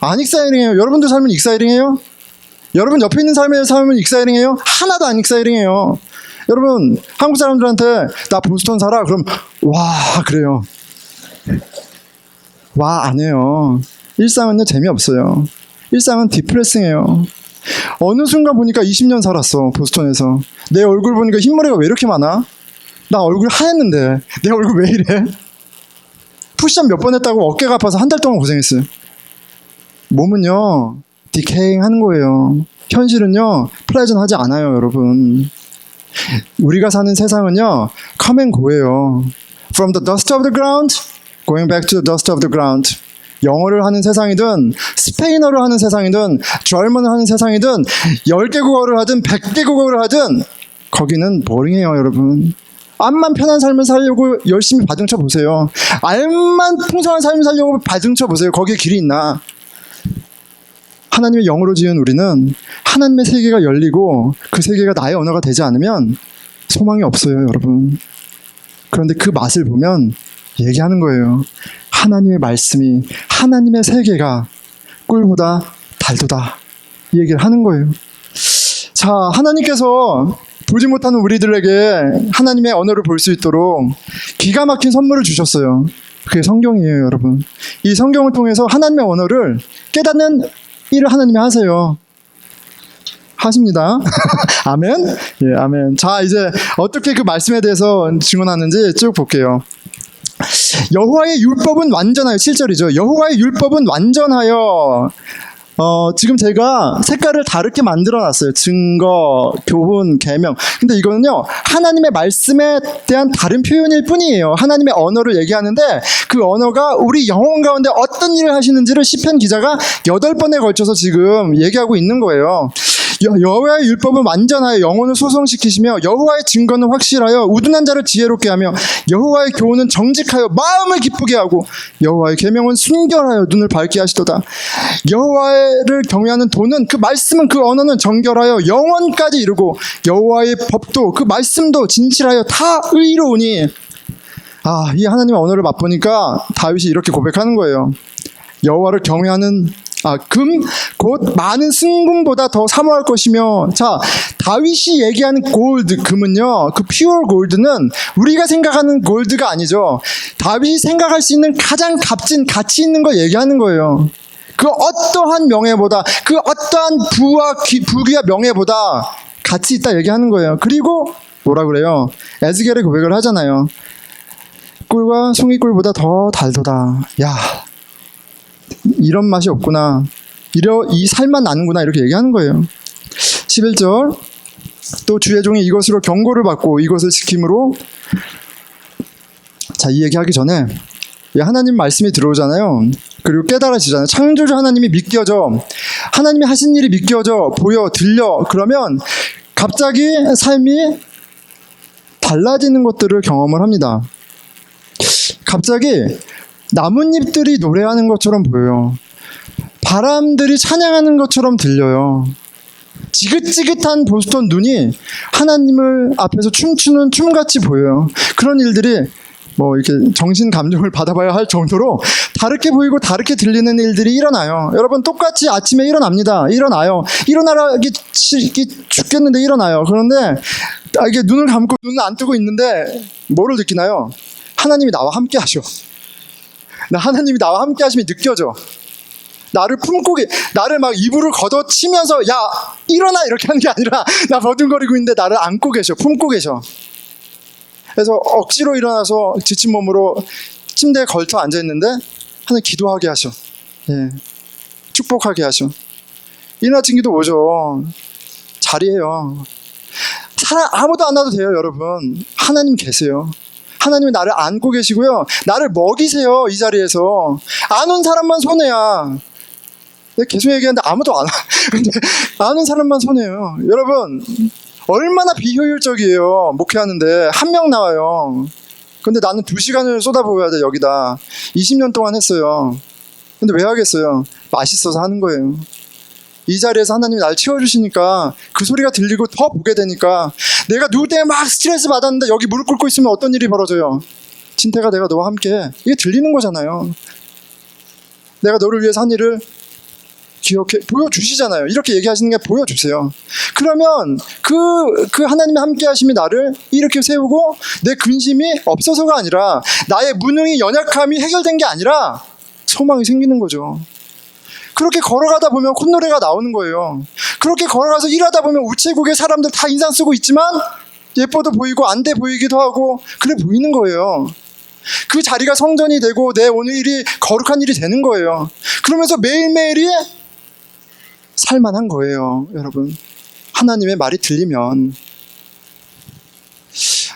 Speaker 1: 안 익사이링 해요. 여러분들 삶은 익사이링 해요? 여러분 옆에 있는 삶은 익사이링 해요? 하나도 안 익사이링 해요. 여러분, 한국 사람들한테 나 보스턴 살아. 그럼 와 그래요. 와 안 해요. 일상은요 재미없어요. 일상은 디프레싱해요. 어느 순간 보니까 20년 살았어 보스턴에서. 내 얼굴 보니까 흰머리가 왜 이렇게 많아? 나 얼굴 하얗는데 내 얼굴 왜 이래? 푸시업 몇 번 했다고 어깨가 아파서 한 달 동안 고생했어요. 몸은요 디케잉 하는 거예요. 현실은요 플레이전 하지 않아요. 여러분, 우리가 사는 세상은요 come and go예요. From the dust of the ground going back to the dust of the ground. 영어를 하는 세상이든 스페인어를 하는 세상이든 절먼을 하는 세상이든 10개 국어를 하든 100개 국어를 하든 거기는 보링해요. 여러분, 암만 편한 삶을 살려고 열심히 바둥쳐 보세요. 암만 풍성한 삶을 살려고 바둥쳐 보세요. 거기에 길이 있나? 하나님의 영으로 지은 우리는 하나님의 세계가 열리고 그 세계가 나의 언어가 되지 않으면 소망이 없어요. 여러분, 그런데 그 맛을 보면 얘기하는 거예요. 하나님의 말씀이, 하나님의 세계가 꿀보다 달도다, 이 얘기를 하는 거예요. 자, 하나님께서 보지 못하는 우리들에게 하나님의 언어를 볼 수 있도록 기가 막힌 선물을 주셨어요. 그게 성경이에요. 여러분, 이 성경을 통해서 하나님의 언어를 깨닫는 일을 하나님이 하세요. 하십니다. 아멘. 예, 아멘. 자, 이제 어떻게 그 말씀에 대해서 증언하는지 쭉 볼게요. 여호와의 율법은 완전하여, 7절이죠. 여호와의 율법은 완전하여. 지금 제가 색깔을 다르게 만들어놨어요. 증거, 교훈, 계명. 근데 이거는요 하나님의 말씀에 대한 다른 표현일 뿐이에요. 하나님의 언어를 얘기하는데 그 언어가 우리 영혼 가운데 어떤 일을 하시는지를 시편 기자가 8번에 걸쳐서 지금 얘기하고 있는 거예요. 여호와의 율법은 완전하여 영혼을 소성시키시며 여호와의 증거는 확실하여 우둔한 자를 지혜롭게 하며 여호와의 교훈은 정직하여 마음을 기쁘게 하고 여호와의 계명은 순결하여 눈을 밝게 하시도다. 여호와를 경외하는 도는, 그 말씀은, 그 언어는 정결하여 영원까지 이르고 여호와의 법도, 그 말씀도 진실하여 다 의로우니. 이 하나님의 언어를 맛보니까 다윗이 이렇게 고백하는 거예요. 여호와를 경외하는 금 곧 많은 승금보다 더 사모할 것이며. 자, 다윗이 얘기하는 골드, 금은요, 그 퓨어 골드는 우리가 생각하는 골드가 아니죠. 다윗이 생각할 수 있는 가장 값진 가치 있는 거 얘기하는 거예요. 그 어떠한 명예보다, 그 어떠한 부귀와 명예보다 가치 있다 얘기하는 거예요. 그리고 뭐라 그래요? 에스겔의 고백을 하잖아요. 꿀과 송이꿀보다 더 달도다. 야, 이런 맛이 없구나, 이 살만 나는구나, 이렇게 얘기하는 거예요. 11절, 또 주의 종이 이것으로 경고를 받고 이것을 지킴으로. 자, 이 얘기하기 전에 하나님 말씀이 들어오잖아요. 그리고 깨달아지잖아요. 창조주 하나님이 믿겨져, 하나님이 하신 일이 믿겨져 보여 들려. 그러면 갑자기 삶이 달라지는 것들을 경험을 합니다. 갑자기 나뭇잎들이 노래하는 것처럼 보여요. 바람들이 찬양하는 것처럼 들려요. 지긋지긋한 보스턴 눈이 하나님을 앞에서 춤추는 춤같이 보여요. 그런 일들이 이렇게 정신 감정을 받아봐야 할 정도로 다르게 보이고 다르게 들리는 일들이 일어나요. 여러분, 똑같이 아침에 일어나요. 일어나기 죽겠는데 일어나요. 그런데 이게 눈을 감고 눈을 안 뜨고 있는데 뭐를 느끼나요? 하나님이 나와 함께 하셔. 하나님이 나와 함께 하심이 느껴져. 나를 품고, 나를 막 이불을 걷어치면서 야 일어나 이렇게 하는 게 아니라 나 버둥거리고 있는데 나를 안고 계셔, 품고 계셔. 그래서 억지로 일어나서 지친 몸으로 침대에 걸터 앉아있는데 하나님 기도하게 하셔. 예, 축복하게 하셔. 이런 아침 기도 뭐죠? 자리예요. 아무도 안 와도 돼요. 여러분, 하나님 계세요. 하나님이 나를 안고 계시고요, 나를 먹이세요. 이 자리에서 안 온 사람만 손해야. 내가 계속 얘기하는데 아무도 안 와. 근데 안 온 사람만 손해요. 여러분, 얼마나 비효율적이에요. 목회하는데 한 명 나와요. 근데 나는 2시간을 쏟아부어야 돼. 여기다 20년 동안 했어요. 근데 왜 하겠어요? 맛있어서 하는 거예요. 이 자리에서 하나님이 날 채워주시니까 그 소리가 들리고 더 보게 되니까. 내가 누구 때문에 막 스트레스 받았는데 여기 무릎 꿇고 있으면 어떤 일이 벌어져요? 진태가 내가 너와 함께, 이게 들리는 거잖아요. 내가 너를 위해서 한 일을 보여주시잖아요. 이렇게 얘기하시는 게 보여주세요. 그러면 그 하나님의 함께 하심이 나를 이렇게 세우고 내 근심이 없어서가 아니라 나의 무능이 연약함이 해결된 게 아니라 소망이 생기는 거죠. 그렇게 걸어가다 보면 콧노래가 나오는 거예요. 그렇게 걸어가서 일하다 보면 우체국에 사람들 다 인상 쓰고 있지만 예뻐도 보이고 안 돼 보이기도 하고 그래 보이는 거예요. 그 자리가 성전이 되고 내 오늘 일이 거룩한 일이 되는 거예요. 그러면서 매일매일이 살만한 거예요, 여러분. 하나님의 말이 들리면.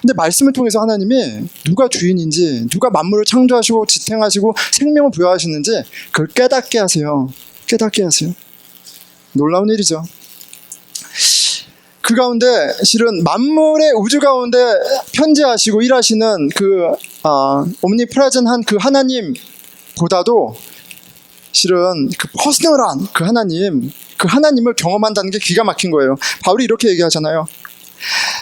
Speaker 1: 근데 말씀을 통해서 하나님이 누가 주인인지, 누가 만물을 창조하시고 지탱하시고 생명을 부여하시는지 그걸 깨닫게 하세요. 깨닫게 하세요. 놀라운 일이죠. 그 가운데 실은 만물의 우주 가운데 편재하시고 일하시는 옴니프레젠한 그 하나님보다도 실은 그 퍼스널한 그 하나님을 경험한다는 게 기가 막힌 거예요. 바울이 이렇게 얘기하잖아요.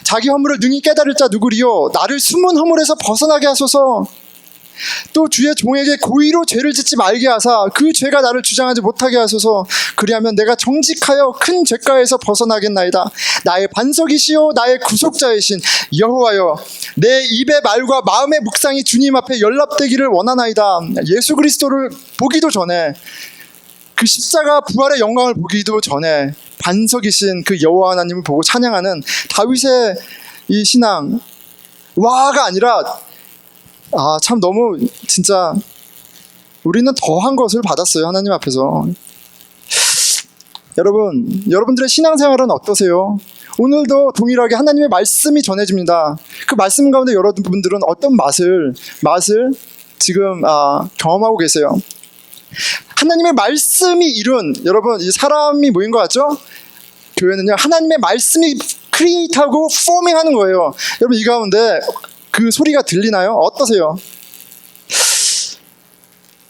Speaker 1: 자기 허물을 능히 깨달을 자 누구리요? 나를 숨은 허물에서 벗어나게 하소서. 또 주의 종에게 고의로 죄를 짓지 말게 하사 그 죄가 나를 주장하지 못하게 하소서. 그리하면 내가 정직하여 큰 죄가에서 벗어나겠나이다. 나의 반석이시요 나의 구속자이신 여호와여, 내 입의 말과 마음의 묵상이 주님 앞에 연락되기를 원하나이다. 예수 그리스도를 보기도 전에, 그 십자가 부활의 영광을 보기도 전에 반석이신 그 여호와 하나님을 보고 찬양하는 다윗의 이 신앙, 와가 아니라 참 너무 진짜 우리는 더한 것을 받았어요, 하나님 앞에서. 여러분들의 신앙생활은 어떠세요? 오늘도 동일하게 하나님의 말씀이 전해집니다. 그 말씀 가운데 여러분들은 어떤 맛을 지금 경험하고 계세요? 하나님의 말씀이 이룬, 여러분, 이 사람이 모인 것 같죠? 교회는요, 하나님의 말씀이 크리에이트하고 포밍하는 거예요. 여러분, 이 가운데 그 소리가 들리나요? 어떠세요?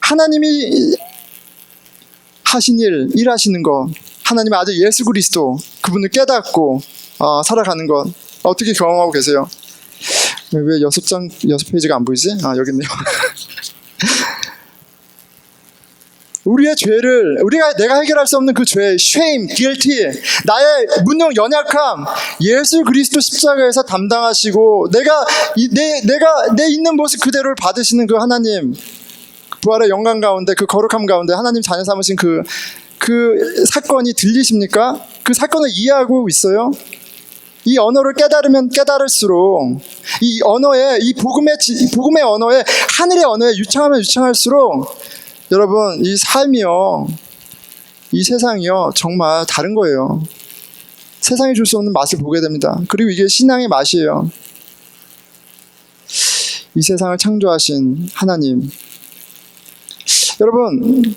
Speaker 1: 하나님이 하신 일하시는 것, 하나님의 아들 예수 그리스도, 그분을 깨닫고 살아가는 것, 어떻게 경험하고 계세요? 왜 6페이지가 안 보이지? 여기 있네요. 우리의 죄를, 내가 해결할 수 없는 그 죄, shame, guilty, 나의 무능, 연약함, 예수 그리스도 십자가에서 담당하시고 내 있는 모습 그대로를 받으시는 그 하나님, 부활의 영광 가운데, 그 거룩함 가운데 하나님 자녀 삼으신 그 사건이 들리십니까? 그 사건을 이해하고 있어요? 이 언어를 깨달으면 깨달을수록, 이 언어에, 이 복음의 언어에, 하늘의 언어에 유창하면 유창할수록 여러분, 이 삶이요, 이 세상이요, 정말 다른 거예요. 세상이 줄 수 없는 맛을 보게 됩니다. 그리고 이게 신앙의 맛이에요. 이 세상을 창조하신 하나님. 여러분,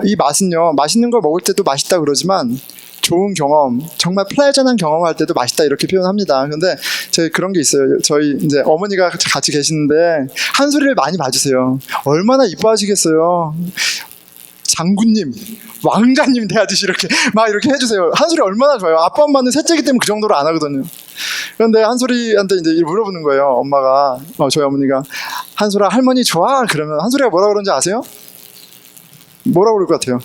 Speaker 1: 이 맛은요, 맛있는 걸 먹을 때도 맛있다 그러지만 좋은 경험, 정말 플레저한 경험할 때도 맛있다 이렇게 표현합니다. 근데 제가 그런 게 있어요. 저희 이제 어머니가 같이 계시는데 한소리를 많이 봐주세요. 얼마나 이뻐하시겠어요. 장군님, 왕자님 대하듯이 이렇게 해주세요. 한소리 얼마나 좋아요. 아빠 엄마는 셋째기 때문에 그 정도로 안 하거든요. 그런데 한소리한테 이제 물어보는 거예요. 엄마가, 저희 어머니가, 한소라 할머니 좋아? 그러면 한소리가 뭐라 그러는지 아세요? 뭐라고 그럴 것 같아요?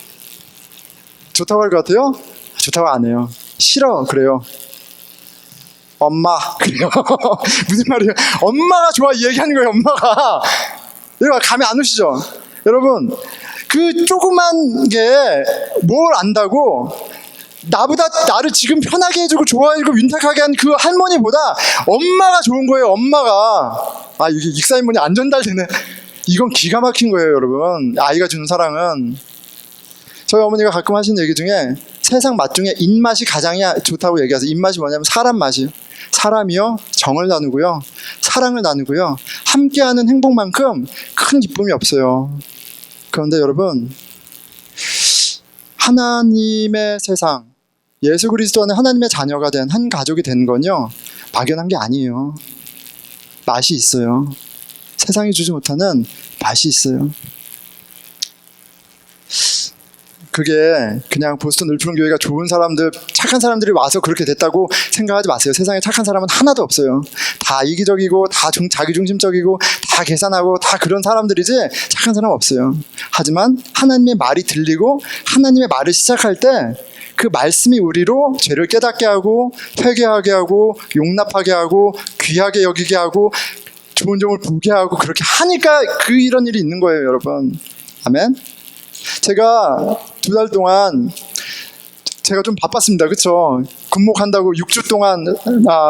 Speaker 1: 좋다고 할 것 같아요? 좋다고 안 해요. 싫어 그래요. 엄마 그래요. 무슨 말이에요? 엄마가 좋아 이 얘기하는 거예요. 엄마가. 이거 감이 안 오시죠? 여러분, 그 조그만 게 뭘 안다고 나보다 나를 지금 편하게 해주고 좋아해주고 윤택하게 한 그 할머니보다 엄마가 좋은 거예요. 엄마가. 이게 익사인문이 안 전달되네. 이건 기가 막힌 거예요, 여러분. 아이가 주는 사랑은. 저희 어머니가 가끔 하시는 얘기 중에 세상 맛 중에 입맛이 가장 좋다고 얘기하세요. 입맛이 뭐냐면 사람 맛이에요. 사람이요, 정을 나누고요, 사랑을 나누고요, 함께하는 행복만큼 큰 기쁨이 없어요. 그런데 여러분, 하나님의 세상, 예수 그리스도 안에 하나님의 자녀가 된 한 가족이 된 건요, 막연한 게 아니에요. 맛이 있어요. 세상이 주지 못하는 맛이 있어요. 그게 그냥 보스턴 울프론 교회가 좋은 사람들, 착한 사람들이 와서 그렇게 됐다고 생각하지 마세요. 세상에 착한 사람은 하나도 없어요. 다 이기적이고, 다 자기중심적이고, 다 다 계산하고 다 그런 사람들이지 착한 사람 없어요. 하지만 하나님의 말이 들리고 하나님의 말을 시작할 때 그 말씀이 우리로 죄를 깨닫게 하고 회개하게 하고 용납하게 하고 귀하게 여기게 하고 좋은 점을 보게 하고 그렇게 하니까 이런 일이 있는 거예요, 여러분. 아멘. 제가 2달 동안 제가 좀 바빴습니다. 그렇죠? 군목한다고 6주 동안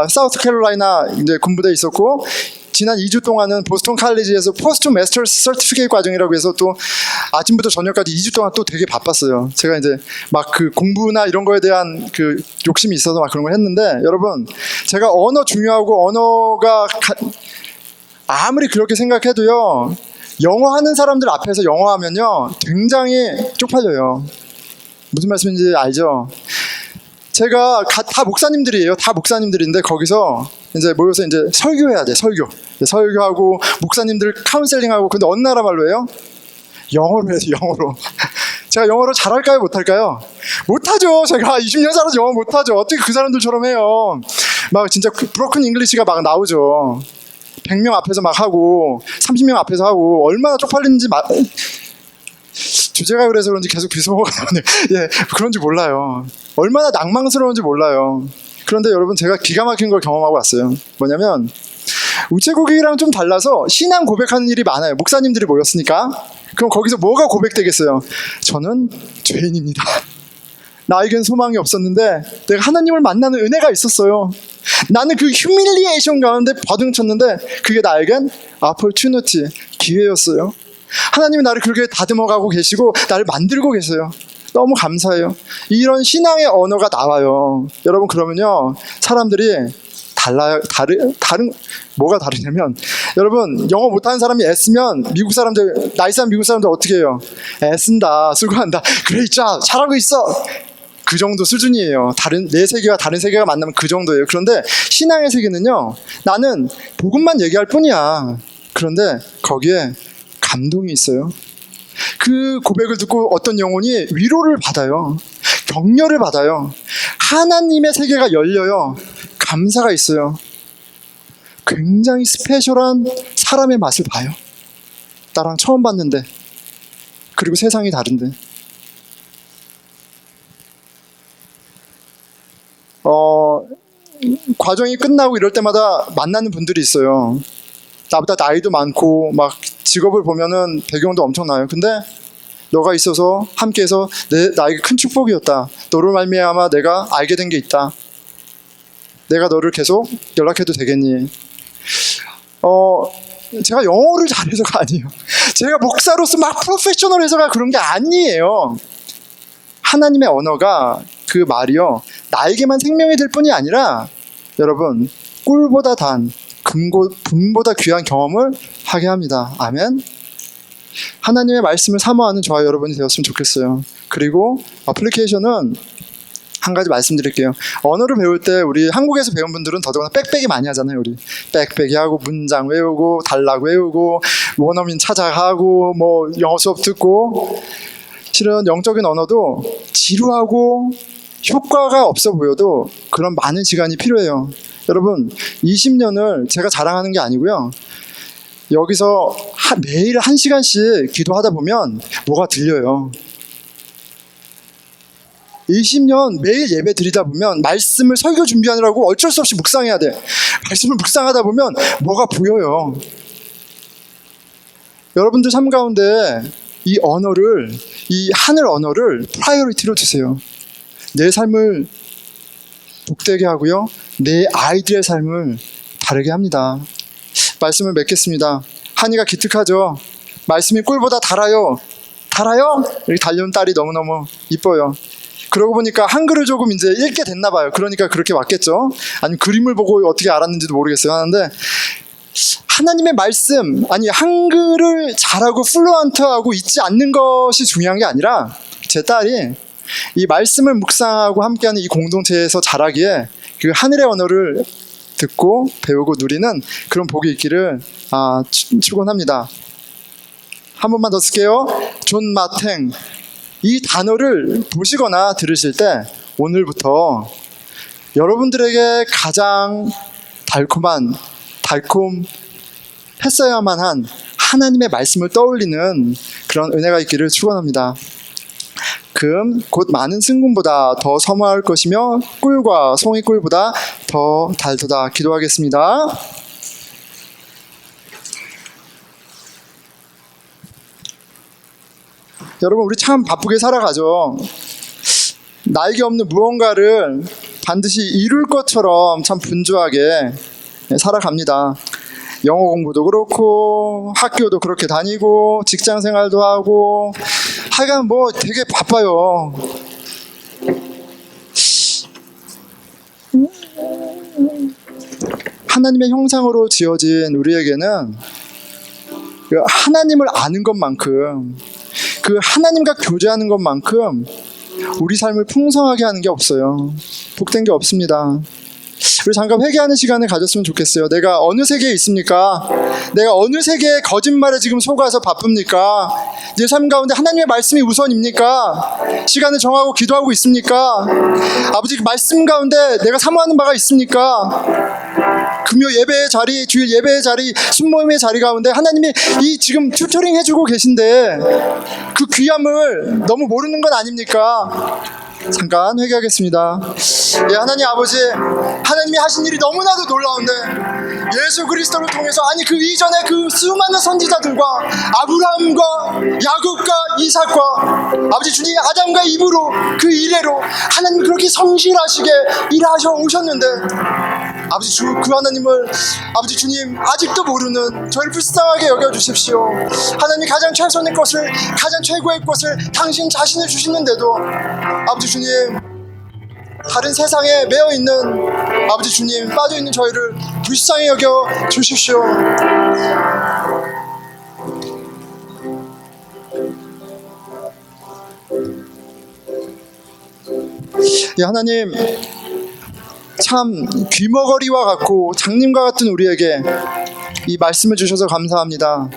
Speaker 1: 사우스캐롤라이나 이제 군부대에 있었고, 지난 2주 동안은 보스턴 칼리지에서 포스트 마스터스 서티피케이트 과정이라고 해서 또 아침부터 저녁까지 2주 동안 또 되게 바빴어요. 제가 이제 막 그 공부나 이런 거에 대한 그 욕심이 있어서 막 그런 걸 했는데, 여러분, 제가 언어 중요하고 언어가 아무리 그렇게 생각해도요, 영어 하는 사람들 앞에서 영어 하면요 굉장히 쪽팔려요. 무슨 말씀인지 알죠? 제가 다 목사님들이에요. 다 목사님들인데 거기서 이제 모여서 이제 설교해야 돼. 설교하고 목사님들 카운셀링하고. 근데 어느 나라 말로 해요? 영어로 해서 영어로. 제가 영어를 잘할까요? 못할까요? 못하죠. 제가 20년 살아서 영어 못하죠. 어떻게 그 사람들처럼 해요? 막 진짜 브로큰 잉글리시가 막 나오죠. 100명 앞에서 막 하고 30명 앞에서 하고 얼마나 쪽팔리는지 주제가 그래서 그런지 계속 비속어가 나오네. 예, 그런지 몰라요. 얼마나 낭망스러운지 몰라요. 그런데 여러분, 제가 기가 막힌 걸 경험하고 왔어요. 뭐냐면 우체국이랑 좀 달라서 신앙 고백하는 일이 많아요. 목사님들이 모였으니까. 그럼 거기서 뭐가 고백되겠어요? 저는 죄인입니다. 나에겐 소망이 없었는데 내가 하나님을 만나는 은혜가 있었어요. 나는 그 휴밀리에이션 가운데 버둥쳤는데 그게 나에겐 opportunity, 기회였어요. 하나님이 나를 그렇게 다듬어가고 계시고 나를 만들고 계세요. 너무 감사해요. 이런 신앙의 언어가 나와요. 여러분, 그러면요 사람들이 달라요. 뭐가 다르냐면, 여러분, 영어 못하는 사람이 애쓰면 미국 사람들, 나이스한 미국 사람들 어떻게 해요? 애쓴다, 수고한다, 그래 있자, 잘하고 있어, 그 정도 수준이에요. 내 세계와 다른 세계가 만나면 그 정도예요. 그런데 신앙의 세계는요, 나는 복음만 얘기할 뿐이야. 그런데 거기에 감동이 있어요. 그 고백을 듣고 어떤 영혼이 위로를 받아요. 격려를 받아요. 하나님의 세계가 열려요. 감사가 있어요. 굉장히 스페셜한 사람의 맛을 봐요. 나랑 처음 봤는데, 그리고 세상이 다른데. 과정이 끝나고 이럴 때마다 만나는 분들이 있어요. 나보다 나이도 많고 막 직업을 보면은 배경도 엄청나요. 근데 너가 있어서 함께해서 나에게 큰 축복이었다. 너로 말미암아 내가 알게 된 게 있다. 내가 너를 계속 연락해도 되겠니? 제가 영어를 잘해서가 아니에요. 제가 목사로서 막 프로페셔널해서가 그런 게 아니에요. 하나님의 언어가, 그 말이요, 나에게만 생명이 될 뿐이 아니라 여러분, 꿀보다 단, 금보다 귀한 경험을 하게 합니다. 아멘. 하나님의 말씀을 사모하는 저와 여러분이 되었으면 좋겠어요. 그리고 어플리케이션은 한 가지 말씀드릴게요. 언어를 배울 때 우리 한국에서 배운 분들은 더더구나 빽빽이 많이 하잖아요. 우리 빽빽이 하고 문장 외우고 단락 외우고 원어민 찾아가고 뭐 영어 수업 듣고. 실은 영적인 언어도 지루하고 효과가 없어 보여도 그런 많은 시간이 필요해요. 여러분, 20년을 제가 자랑하는 게 아니고요, 여기서 매일 1시간씩 기도하다 보면 뭐가 들려요. 20년 매일 예배 드리다 보면 말씀을 설교 준비하느라고 어쩔 수 없이 묵상해야 돼. 말씀을 묵상하다 보면 뭐가 보여요. 여러분들 삶 가운데 이 언어를, 이 하늘 언어를 프라이어리티로 두세요. 내 삶을 복되게 하고요, 내 아이들의 삶을 다르게 합니다. 말씀을 맺겠습니다. 한이가 기특하죠. 말씀이 꿀보다 달아요. 달아요? 이렇게 달려온 딸이 너무너무 이뻐요. 그러고 보니까 한글을 조금 이제 읽게 됐나 봐요. 그러니까 그렇게 왔겠죠. 아니면 그림을 보고 어떻게 알았는지도 모르겠어요. 하는데 하나님의 말씀, 아니 한글을 잘하고 플루언트하고 잊지 않는 것이 중요한 게 아니라, 제 딸이 이 말씀을 묵상하고 함께하는 이 공동체에서 자라기에 그 하늘의 언어를 듣고 배우고 누리는 그런 복이 있기를 축원합니다. 한 번만 더 쓸게요. 존 마탱. 이 단어를 보시거나 들으실 때 오늘부터 여러분들에게 가장 달콤 했어야만 한 하나님의 말씀을 떠올리는 그런 은혜가 있기를 축원합니다. 금, 곧 많은 승금보다 더 서무할 것이며 꿀과 송이꿀보다 더 달도다. 기도하겠습니다. 여러분, 우리 참 바쁘게 살아가죠. 나에게 없는 무언가를 반드시 이룰 것처럼 참 분주하게 살아갑니다. 영어 공부도 그렇고 학교도 그렇게 다니고 직장 생활도 하고 하여간 뭐 되게 바빠요. 하나님의 형상으로 지어진 우리에게는 그 하나님을 아는 것만큼, 그 하나님과 교제하는 것만큼 우리 삶을 풍성하게 하는 게 없어요. 복된 게 없습니다. 우리 잠깐 회개하는 시간을 가졌으면 좋겠어요. 내가 어느 세계에 있습니까? 내가 어느 세계의 거짓말에 지금 속아서 바쁩니까? 내 삶 가운데 하나님의 말씀이 우선입니까? 시간을 정하고 기도하고 있습니까? 아버지, 말씀 가운데 내가 사모하는 바가 있습니까? 금요 예배의 자리, 주일 예배의 자리, 순모임의 자리 가운데 하나님이 이 지금 튜터링 해주고 계신데 그 귀함을 너무 모르는 건 아닙니까? 잠깐 회개하겠습니다. 예, 하나님 아버지, 하나님이 하신 일이 너무나도 놀라운데 예수 그리스도를 통해서, 아니 그 이전에 그 수많은 선지자들과 아브라함과 야곱과 이삭과 아버지 주님 아담과 이브로 그 이래로 하나님 그렇게 성실하시게 일하셔 오셨는데 아버지 주 그 하나님을 아버지 주님 아직도 모르는 저희를 불쌍하게 여겨주십시오. 하나님 가장 최선의 것을, 가장 최고의 것을 당신 자신을 주시는데도 아버지 주님 다른 세상에 매어있는 아버지 주님 빠져있는 저희를 불쌍히 여겨 주십시오. 예, 하나님 참 귀머거리와 같고 장님과 같은 우리에게 이 말씀을 주셔서 감사합니다.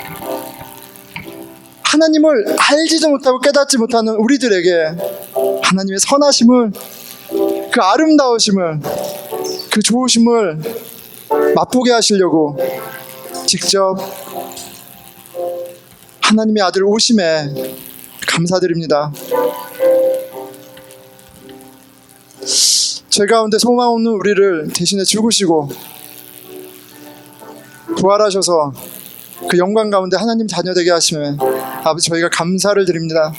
Speaker 1: 하나님을 알지도 못하고 깨닫지 못하는 우리들에게 하나님의 선하심을, 그 아름다우심을, 그 좋으심을 맛보게 하시려고 직접 하나님의 아들 오심에 감사드립니다. 죄 가운데 소망 없는 우리를 대신에 죽으시고 부활하셔서 그 영광 가운데 하나님 자녀 되게 하시면 아버지 저희가 감사를 드립니다.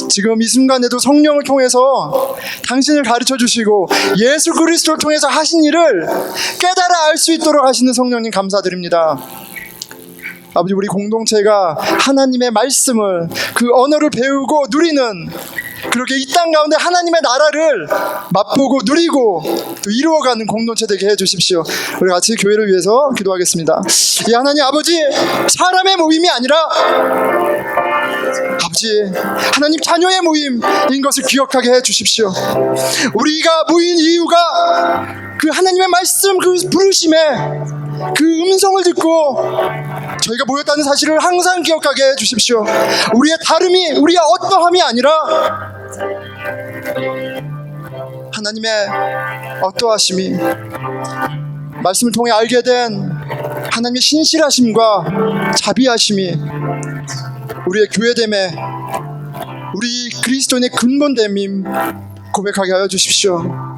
Speaker 1: 지금 이 순간에도 성령을 통해서 당신을 가르쳐 주시고 예수 그리스도를 통해서 하신 일을 깨달아 알 수 있도록 하시는 성령님 감사드립니다. 아버지 우리 공동체가 하나님의 말씀을, 그 언어를 배우고 누리는, 그렇게 이 땅 가운데 하나님의 나라를 맛보고 누리고 또 이루어가는 공동체 되게 해주십시오. 우리 같이 교회를 위해서 기도하겠습니다. 이 하나님 아버지, 사람의 모임이 아니라 아버지 하나님 자녀의 모임인 것을 기억하게 해주십시오. 우리가 모인 이유가 그 하나님의 말씀, 그 부르심에 그 음성을 듣고 저희가 모였다는 사실을 항상 기억하게 해주십시오. 우리의 다름이, 우리의 어떠함이 아니라 하나님의 어떠하심이, 말씀을 통해 알게 된 하나님의 신실하심과 자비하심이 우리의 교회됨에, 우리 그리스도인의 근본됨임 고백하게 하여 주십시오.